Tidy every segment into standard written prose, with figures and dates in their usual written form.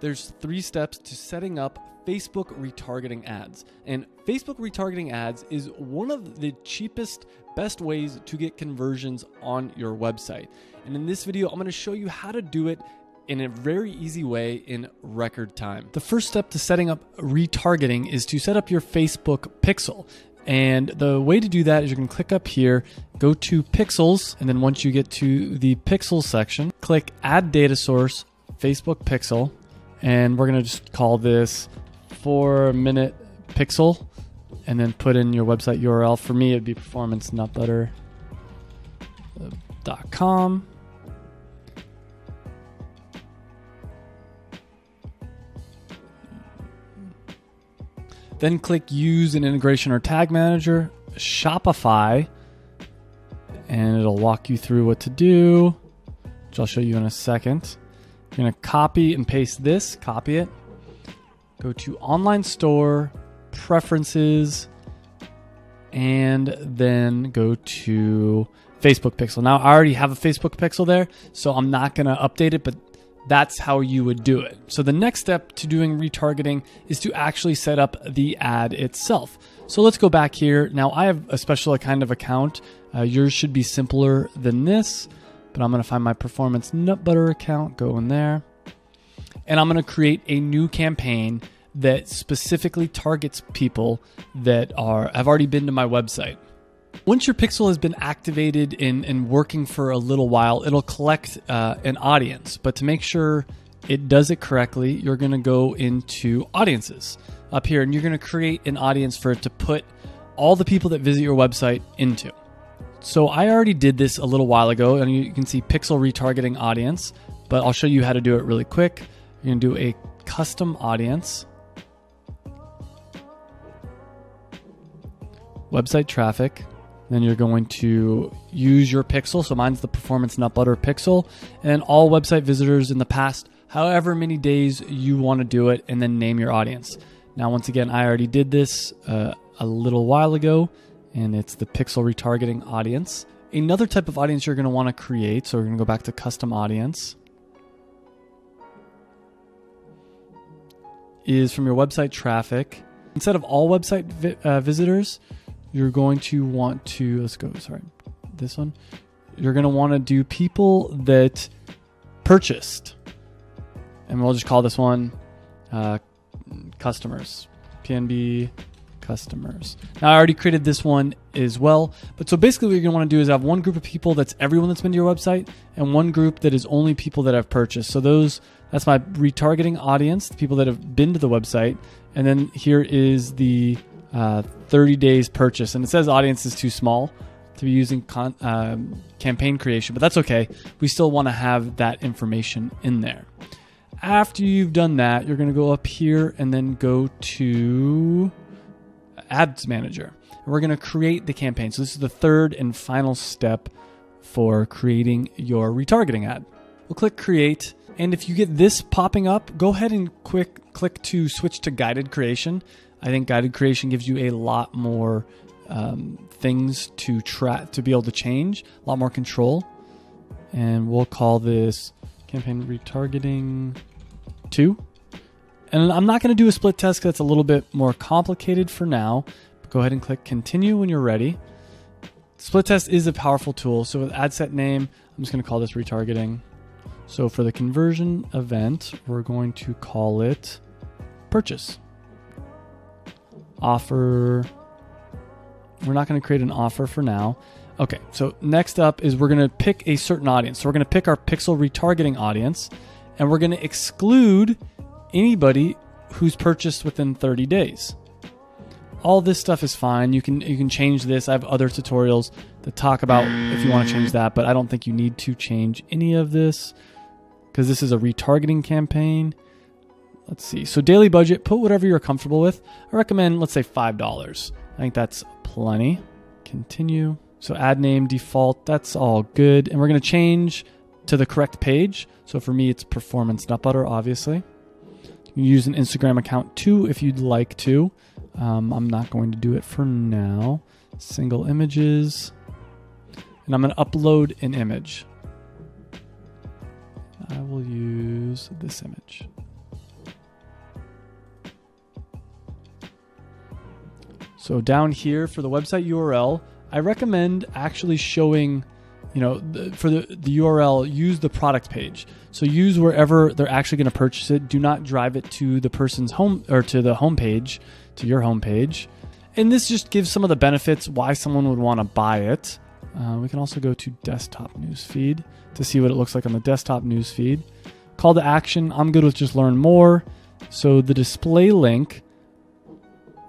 There's 3 steps to setting up Facebook retargeting ads. And Facebook retargeting ads is one of the cheapest, best ways to get conversions on your website. And in this video, I'm going to show you how to do it in a very easy way in record time. The first step to setting up retargeting is to set up your Facebook pixel. And the way to do that is you can click up here, go to pixels, and then once you get to the pixel section, click add data source, Facebook pixel, and we're gonna just call this 4-minute pixel, and then put in your website URL. For me, it'd be performancenutbutter.com. Then click use an integration or tag manager, Shopify, and it'll walk you through what to do, which I'll show you in a second. You're gonna copy and paste this, copy it, go to online store, preferences, and then go to Facebook pixel. Now I already have a Facebook pixel there, so I'm not gonna update it, but that's how you would do it. So the next step to doing retargeting is to actually set up the ad itself. So let's go back here. Now I have a special kind of account. Yours should be simpler than this, but I'm gonna find my Performance Nut Butter account, go in there, and I'm gonna create a new campaign that specifically targets people that have already been to my website. Once your pixel has been activated and working for a little while, it'll collect an audience. But to make sure it does it correctly, you're going to go into audiences up here, and you're going to create an audience for it to put all the people that visit your website into. So I already did this a little while ago, and you can see pixel retargeting audience, but I'll show you how to do it really quick. You're going to do a custom audience, website traffic. Then you're going to use your pixel. So mine's the Performance Nut Butter pixel, and all website visitors in the past, however many days you want to do it, and then name your audience. Now, once again, I already did this a little while ago, and it's the pixel retargeting audience. Another type of audience you're going to want to create. So we're going to go back to custom audience, is from your website traffic. Instead of all website visitors, you're going to want to, this one. You're going to want to do people that purchased. And we'll just call this one customers, PNB customers. Now I already created this one as well. But so basically what you're going to want to do is have one group of people that's everyone that's been to your website, and one group that is only people that have purchased. So that's my retargeting audience, the people that have been to the website. And then here is the 30 days purchase, and it says audience is too small to be using campaign creation, but that's okay. We still want to have that information in there. After you've done that, you're going to go up here and then go to Ads Manager. And we're going to create the campaign. So this is the third and final step for creating your retargeting ad. We'll click Create, and if you get this popping up, go ahead and click to switch to guided creation. I think guided creation gives you a lot more things to be able to change, a lot more control. And we'll call this campaign retargeting 2. And I'm not going to do a split test because it's a little bit more complicated for now. But go ahead and click continue when you're ready. Split test is a powerful tool. So with ad set name, I'm just going to call this retargeting. So for the conversion event, we're going to call it purchase. Offer, we're not going to create an offer for now. Okay, so next up is we're going to pick a certain audience. So we're going to pick our pixel retargeting audience, and we're going to exclude anybody who's purchased within 30 days. All this stuff is fine. You can change this. I have other tutorials that talk about if you want to change that, but I don't think you need to change any of this because this is a retargeting campaign. Let's see. So daily budget, put whatever you're comfortable with. I recommend, let's say $5. I think that's plenty. Continue. So ad name, default, that's all good. And we're going to change to the correct page. So for me, it's Performance Nut Butter, obviously. You can use an Instagram account too if you'd like to. I'm not going to do it for now. Single images. And I'm going to upload an image. I will use this image. So down here for the website URL, I recommend actually showing, for the URL, use the product page. So use wherever they're actually going to purchase it. Do not drive it to the person's home or to the homepage, to your homepage. And this just gives some of the benefits why someone would want to buy it. We can also go to desktop newsfeed to see what it looks like on the desktop newsfeed. Call to action, I'm good with just learn more. So the display link,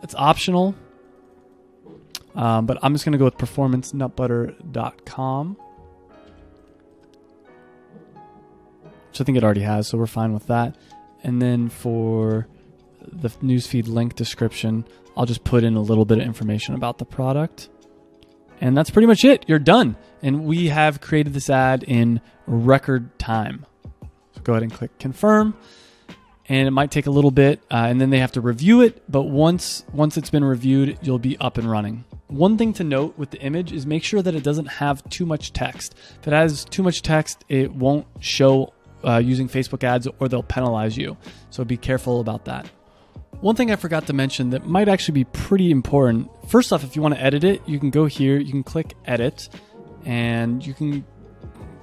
it's optional, but I'm just going to go with performancenutbutter.com, which I think it already has, so we're fine with that. And then for the newsfeed link description, I'll just put in a little bit of information about the product. And that's pretty much it. You're done. And we have created this ad in record time. So go ahead and click confirm. And it might take a little bit, and then they have to review it. But once it's been reviewed, you'll be up and running. One thing to note with the image is make sure that it doesn't have too much text. If it has too much text, it won't show using Facebook ads, or they'll penalize you. So be careful about that. One thing I forgot to mention that might actually be pretty important. First off, if you want to edit it, you can go here, you can click edit, and you can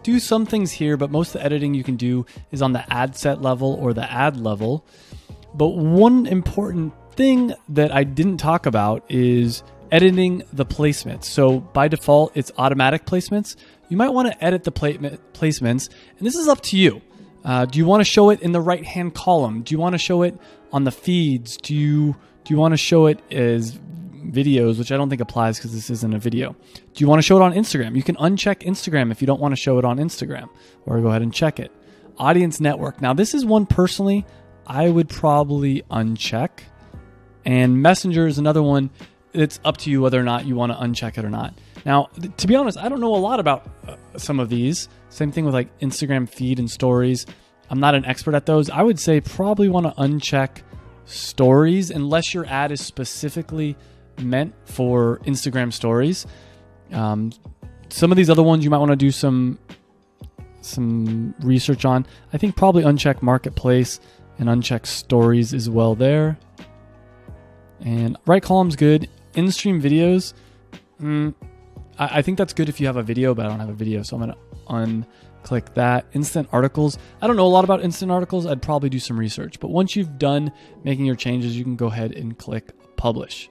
do some things here, but most of the editing you can do is on the ad set level or the ad level. But one important thing that I didn't talk about is editing the placements. So by default, it's automatic placements. You might want to edit the placements, and this is up to you. Do you want to show it in the right-hand column? Do you want to show it on the feeds? Do you want to show it as videos, which I don't think applies because this isn't a video. Do you want to show it on Instagram? You can uncheck Instagram if you don't want to show it on Instagram, or go ahead and check it. Audience network. Now this is one personally I would probably uncheck, and Messenger is another one. It's up to you whether or not you want to uncheck it or not. Now, to be honest, I don't know a lot about some of these. Same thing with like Instagram feed and stories. I'm not an expert at those. I would say probably want to uncheck stories unless your ad is specifically meant for Instagram stories. Some of these other ones you might want to do some research on. I think probably uncheck marketplace and uncheck stories as well there. And right column's good. In-stream videos, I think that's good if you have a video, but I don't have a video, so I'm going to unclick that. Instant articles. I don't know a lot about instant articles. I'd probably do some research, but once you've done making your changes, you can go ahead and click publish.